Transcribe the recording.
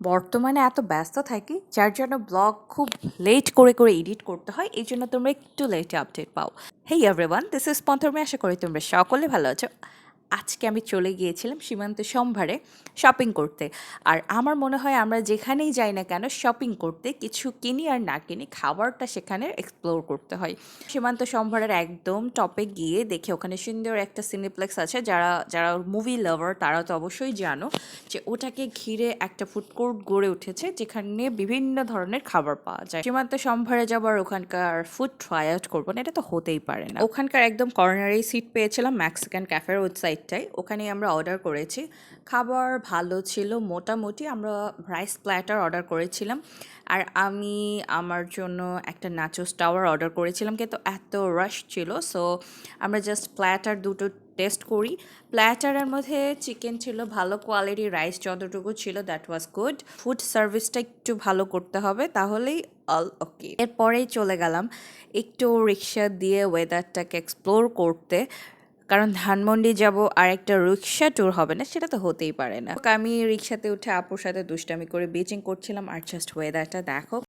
বর্তমানে এত ব্যস্ত থাকি যার জন্য ব্লগ খুব লেট করে করে এডিট করতে হয়, এই জন্য তোমরা একটু লেটে আপডেট পাও। হেই এভরিওয়ান, দিস ইজ স্পন্থর্মে, আশা করি তোমরা সকলে ভালো আছো। আজকে আমি চলে গিয়েছিলাম সীমান্ত সম্ভারে শপিং করতে। আর আমার মনে হয় আমরা যেখানেই যাই না কেন শপিং করতে, কিছু কিনি আর না কিনি, খাবারটা সেখানে এক্সপ্লোর করতে হয়। সীমান্ত সম্ভারের একদম টপে গিয়ে দেখে ওখানে সুন্দর একটা সিনেপ্লেক্স আছে। যারা যারা মুভি লাভার তারা তো অবশ্যই জানো যে ওটাকে ঘিরে একটা ফুড কোর্ট গড়ে উঠেছে, যেখানে বিভিন্ন ধরনের খাবার পাওয়া যায়। সীমান্ত সম্ভারে যাবার ওখানকার ফুড ট্রাই আউট করবো না, এটা তো হতেই পারে না। ওখানকার একদম কর্নারেই সিট পেয়েছিলাম মেক্সিকান ক্যাফের ওই সাইডটাই, ওখানেই আমরা অর্ডার করেছি। খাবার ভালো ছিল মোটামুটি। আমরা রাইস প্ল্যাটার অর্ডার করেছিলাম, আর আমি আমার জন্য একটা নাচোস টাওয়ার অর্ডার করেছিলাম, কিন্তু এত রাশ ছিল, সো আমরা জাস্ট প্ল্যাটার দুটো টেস্ট করি। প্ল্যাটারের মধ্যে চিকেন ছিল ভালো কোয়ালিটি, রাইস যতটুকু ছিল দ্যাট ওয়াজ গুড। ফুড সার্ভিসটা একটু ভালো করতে হবে, তাহলেই অল ওকে। এরপরেই চলে গেলাম একটু রিক্সা দিয়ে ওয়েদারটাকে এক্সপ্লোর করতে, কারণ ধানমন্ডি যাব আর একটা রিক্সা ট্যুর হবে না, সেটা তো হতেই পারে না। আমি রিক্সাতে উঠে আপুর সাথে দুষ্টামি করে বিচিং করছিলাম, আর জাস্ট ওয়েদারটা দেখো।